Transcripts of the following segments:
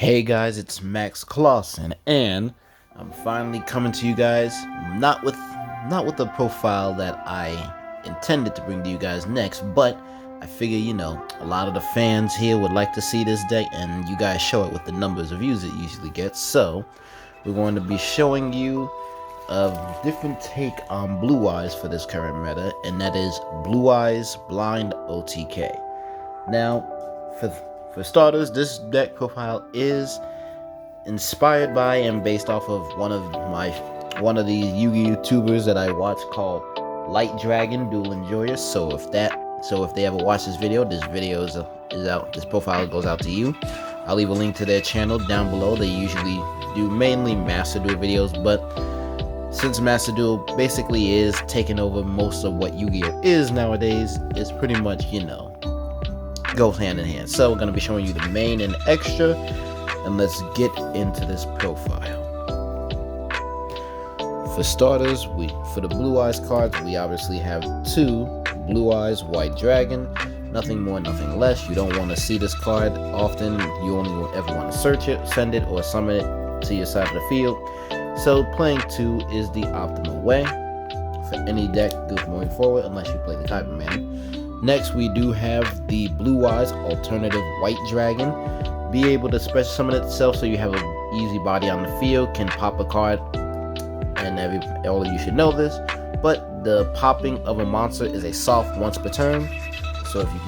Hey guys, it's Max Clausen, and I'm finally coming to you guys not with the profile that I intended to bring to you guys next, but I figure, a lot of the fans here would like to see this deck, and you guys show it with the numbers of views it usually gets. So we're going to be showing you a different take on Blue Eyes for this current meta, and that is Blue Eyes Blind OTK. Now, for starters, this deck profile is inspired by and based off of one of the Yu-Gi-Oh YouTubers that I watch called Light Dragon Duel Enjoyer. So if they ever watch this video is out. This profile goes out to you. I'll leave a link to their channel down below. They usually do mainly Master Duel videos, but since Master Duel basically is taking over most of what Yu-Gi-Oh is nowadays, it's pretty much, goes hand in hand. So we're going to be showing you the main and extra, and let's get into this profile. For starters, for the Blue Eyes cards, we obviously have two Blue Eyes White Dragon. Nothing more, nothing less. You don't want to see this card often. You only ever want to search it, send it, or summon it to your side of the field. So playing two is the optimal way for any deck moving forward, unless you play the Kyber Man. Next, we do have the Blue Eyes Alternative White Dragon. Be able to special summon itself so you have an easy body on the field, can pop a card, and all of you should know this, but the popping of a monster is a soft once per turn, so if you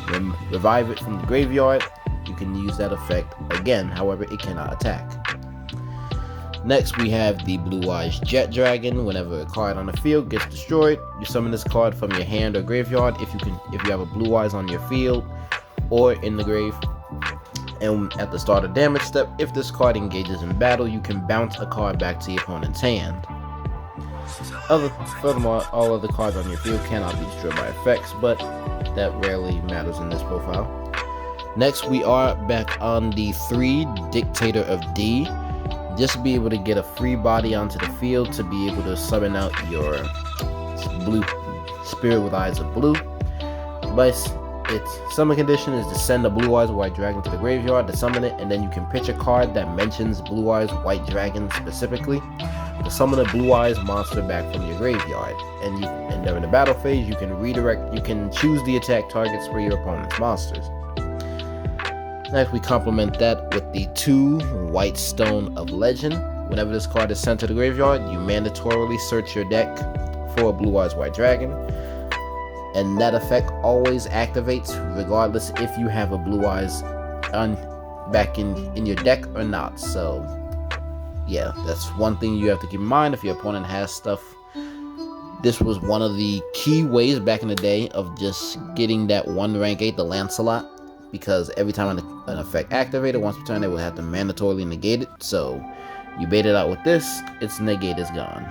can revive it from the graveyard, you can use that effect again. However, it cannot attack. Next, we have the Blue Eyes Jet Dragon. Whenever a card on the field gets destroyed, you summon this card from your hand or graveyard if you have a Blue Eyes on your field or in the grave. And at the start of damage step, if this card engages in battle, you can bounce a card back to your opponent's hand. Furthermore, all other cards on your field cannot be destroyed by effects, but that rarely matters in this profile. Next, we are back on the 3 Dictator of D. Just to be able to get a free body onto the field to be able to summon out your blue Spirit with Eyes of Blue. But its summon condition is to send a Blue Eyes White Dragon to the graveyard to summon it, and then you can pitch a card that mentions Blue Eyes White Dragon specifically to summon a Blue Eyes monster back from your graveyard. And during the battle phase, you can choose the attack targets for your opponent's monsters. Next, we complement that with the 2 White Stone of Legend. Whenever this card is sent to the graveyard, you mandatorily search your deck for a Blue Eyes White Dragon, and that effect always activates regardless if you have a Blue Eyes back in your deck or not. So yeah, that's one thing you have to keep in mind if your opponent has stuff. This was one of the key ways back in the day of just getting that 1 rank 8, the Lancelot, because every time an effect activated once per turn, they would have to mandatorily negate it. So you bait it out with this, its negate is gone.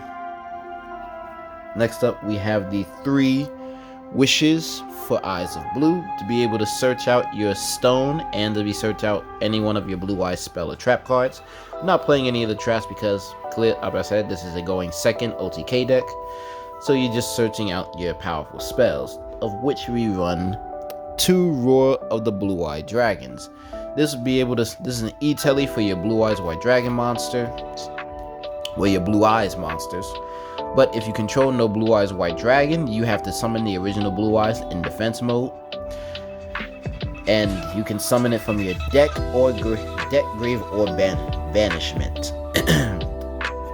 Next up, we have the 3 Wishes for Eyes of Blue, to be able to search out your stone and to search out any one of your Blue Eyes spell or trap cards. I'm not playing any of the traps because, like I said, this is a going second OTK deck, so you're just searching out your powerful spells, of which we run 2 Roar of the Blue Eyed Dragons. This is an E-Telly for your Blue Eyes White Dragon monster, or your Blue Eyes monsters. But if you control no Blue Eyes White Dragon, you have to summon the original Blue Eyes in defense mode, and you can summon it from your deck or grave or banishment.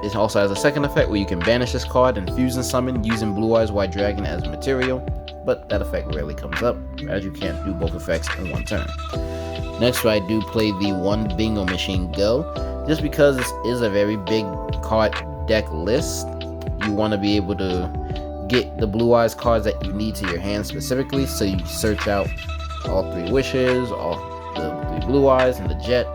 It also has a second effect where you can banish this card and fusion summon using Blue Eyes White Dragon as material, but that effect rarely comes up, as you can't do both effects in one turn. Next, I do play the 1 Bingo Machine Go, just because this is a very big card deck list. You want to be able to get the Blue Eyes cards that you need to your hand specifically, so you search out all 3 Wishes, all the 3 Blue Eyes, and the Jet,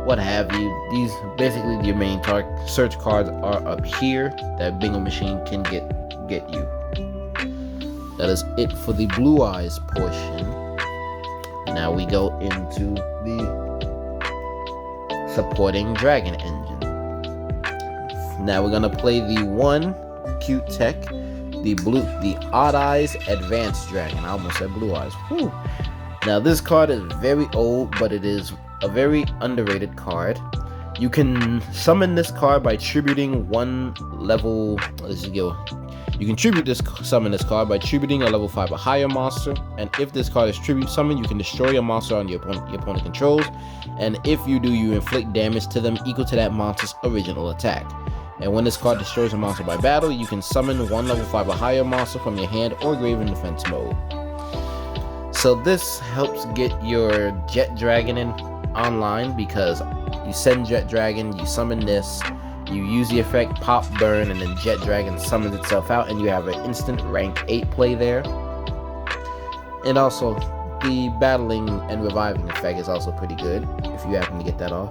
what have you. These basically your main search cards are up here that Bingo Machine can get you. That is it for the Blue Eyes portion. Now we go into the supporting Dragon Engine. Now we're gonna play the 1 Cute Tech, the Odd Eyes Advanced Dragon. I almost said Blue Eyes. Whew. Now this card is very old, but it is a very underrated card. You can summon this card by tributing one level. Let's go. You can summon this card by tributing a level 5 or higher monster, and if this card is tribute summoned, you can destroy a monster on your opponent controls, and if you do, you inflict damage to them equal to that monster's original attack. And when this card destroys a monster by battle, you can summon one level 5 or higher monster from your hand or grave in defense mode. So this helps get your Jet Dragon in online, because you send Jet Dragon, you summon this, you use the effect Pop Burn, and then Jet Dragon summons itself out, and you have an instant rank 8 play there. And also, the battling and reviving effect is also pretty good, if you happen to get that off.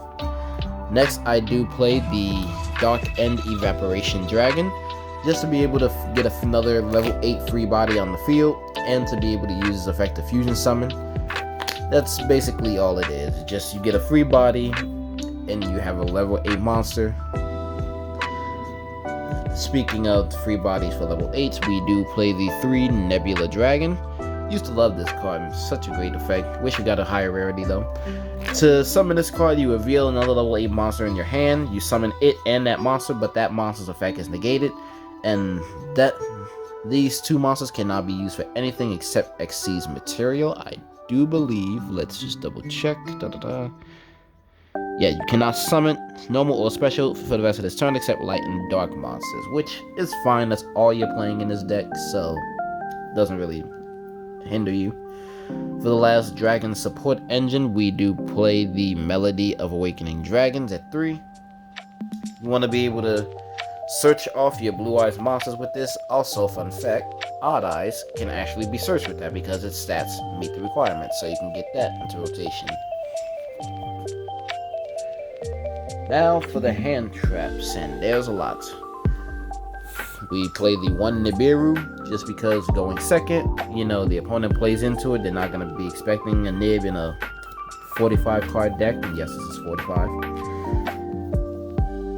Next, I do play the Dark End Evaporation Dragon, just to be able to get another level 8 free body on the field, and to be able to use this effect to fusion summon. That's basically all it is. Just you get a free body, and you have a level 8 monster. Speaking of free bodies for level 8s, we do play the 3 Nebula Dragon. Used to love this card, such a great effect. Wish you got a higher rarity though. To summon this card, you reveal another level 8 monster in your hand. You summon it and that monster, but that monster's effect is negated. And these two monsters cannot be used for anything except Xyz's material, I do believe. Let's just double check. Yeah, you cannot summon normal or special for the rest of this turn except light and dark monsters, which is fine. That's all you're playing in this deck, so it doesn't really hinder you. For the last dragon support engine, we do play the Melody of Awakening Dragons at 3. You want to be able to search off your Blue Eyes monsters with this. Also, fun fact, Odd Eyes can actually be searched with that because its stats meet the requirements, so you can get that into rotation. Now for the hand traps, and there's a lot. We play the 1 Nibiru, just because going second, you know, the opponent plays into it. They're not going to be expecting a Nib in a 45 card deck. Yes, this is 45.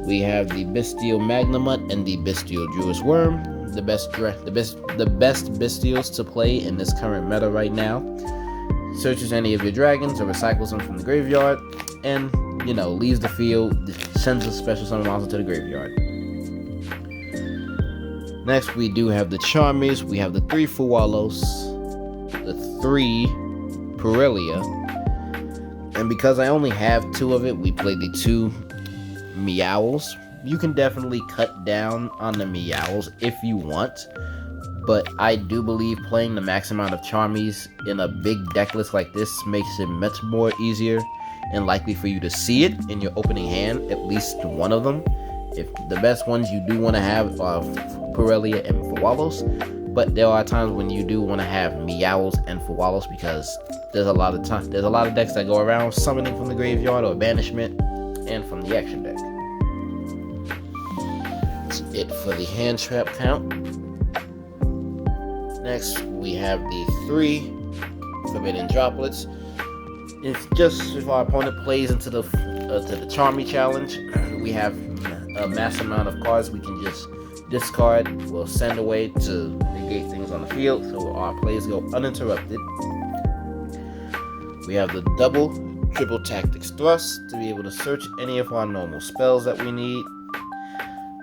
We have the Bestial Magnamut and the Bestial Druid's Worm, the best Bestials to play in this current meta right now. Searches any of your dragons or recycles them from the graveyard, and, you know, leaves the field, sends a special summon monster to the graveyard. Next, we do have the Charmers. We have the 3 Fuwalos, the 3 Purelia, and because I only have 2 of it, we play the 2 Meowls. You can definitely cut down on the Meowls if you want, but I do believe playing the max amount of Charmies in a big deck list like this makes it much more easier and likely for you to see it in your opening hand, at least one of them. If the best ones you do want to have are Purelia and Fuwalos, but there are times when you do want to have Meowls and Fuwalos, because there's a lot of decks that go around summoning from the graveyard or banishment and from the action deck. That's it for the hand trap count. Next, we have the 3 Forbidden Droplets. If our opponent plays into the Charmy challenge, we have a mass amount of cards we can just discard. We'll send away to negate things on the field, so our plays go uninterrupted. We have the triple Tactics Thrust to be able to search any of our normal spells that we need.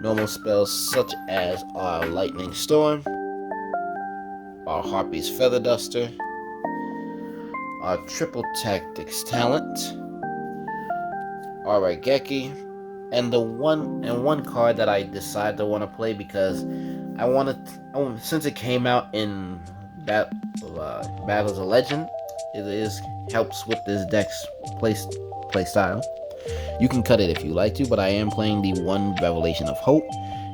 Normal spells such as our Lightning Storm, our Harpy's Feather Duster, our Triple Tactics Talent, our Raigeki, and the one card that I decided to want to play because since it came out in Battles of Legend, it helps with this deck's play style. You can cut it if you like to, but I am playing the 1 Revelation of Hope.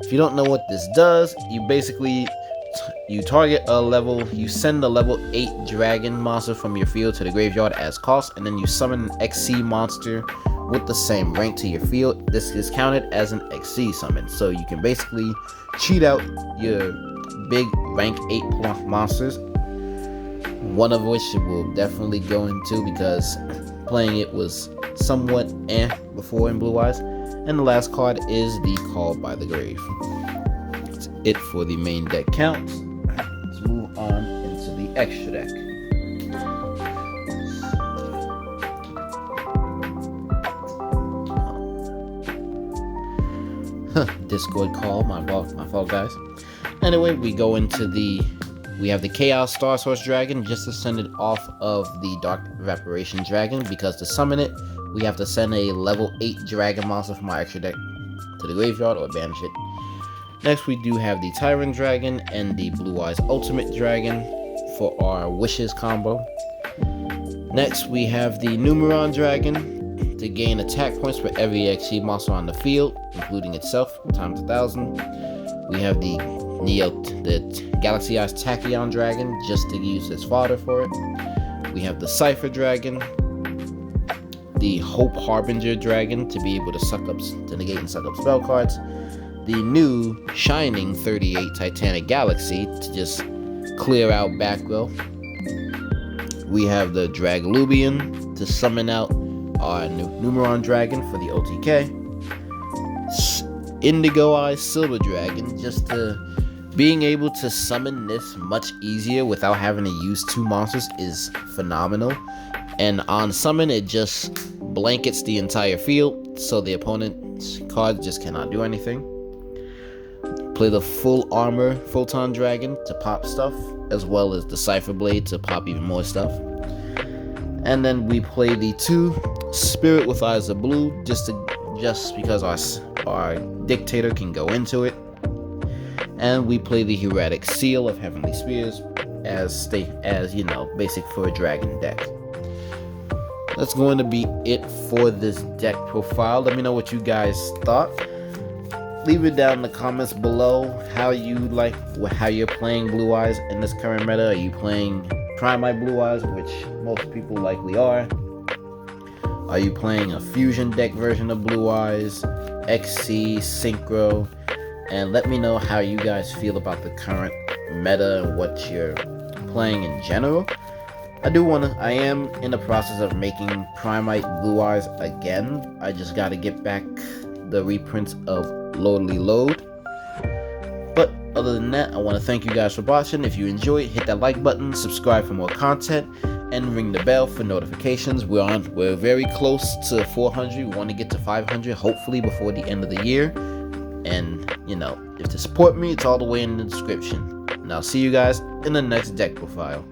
If you don't know what this does, you basically target you send a level 8 dragon monster from your field to the graveyard as cost, and then you summon an XC monster with the same rank to your field. This is counted as an XC summon, so you can basically cheat out your big rank 8 monsters, one of which will definitely go into because playing it was somewhat before in Blue Eyes. And the last card is the Called by the Grave. That's it for the main deck count. Let's move on into the extra deck. Discord call. My fault, guys. Anyway, we go into we have the Chaos Star Source Dragon just to send it off of the Dark Evaporation Dragon, because to summon it, we have to send a level 8 Dragon monster from our extra deck to the graveyard or banish it. Next, we do have the Tyrant Dragon and the Blue Eyes Ultimate Dragon for our Wishes combo. Next, we have the Numeron Dragon to gain attack points for every XC monster on the field, including itself, times 1,000. We have the Galaxy Eyes Tachyon Dragon just to use as fodder for it. We have the Cypher Dragon, the Hope Harbinger Dragon to be able to negate and suck up spell cards. The new Shining 38 Titanic Galaxy to just clear out back row. We have the Dragalubian to summon out our Numeron Dragon for the OTK. Indigo Eyes Silver Dragon just to being able to summon this much easier without having to use 2 monsters is phenomenal. And on summon, it just blankets the entire field, so the opponent's cards just cannot do anything. Play the Full Armor Photon Dragon to pop stuff, as well as the Cypher Blade to pop even more stuff. And then we play the 2 Spirit with Eyes of Blue just because our Dictator can go into it. And we play the Hieratic Seal of Heavenly Spears as you know, basic for a dragon deck. That's going to be it for this deck profile. Let me know what you guys thought. Leave it down in the comments below how you're playing Blue Eyes in this current meta. Are you playing Primite Blue Eyes, which most people likely are? Are you playing a fusion deck version of Blue Eyes, XC, Synchro? And let me know how you guys feel about the current meta and what you're playing in general. I am in the process of making Primite Blue Eyes again. I just gotta get back the reprints of Lordly Load. But other than that, I want to thank you guys for watching. If you enjoyed, hit that like button, subscribe for more content, and ring the bell for notifications. We're very close to 400. We want to get to 500 hopefully before the end of the year. And you know, if to support me, it's all the way in the description. And I'll see you guys in the next deck profile.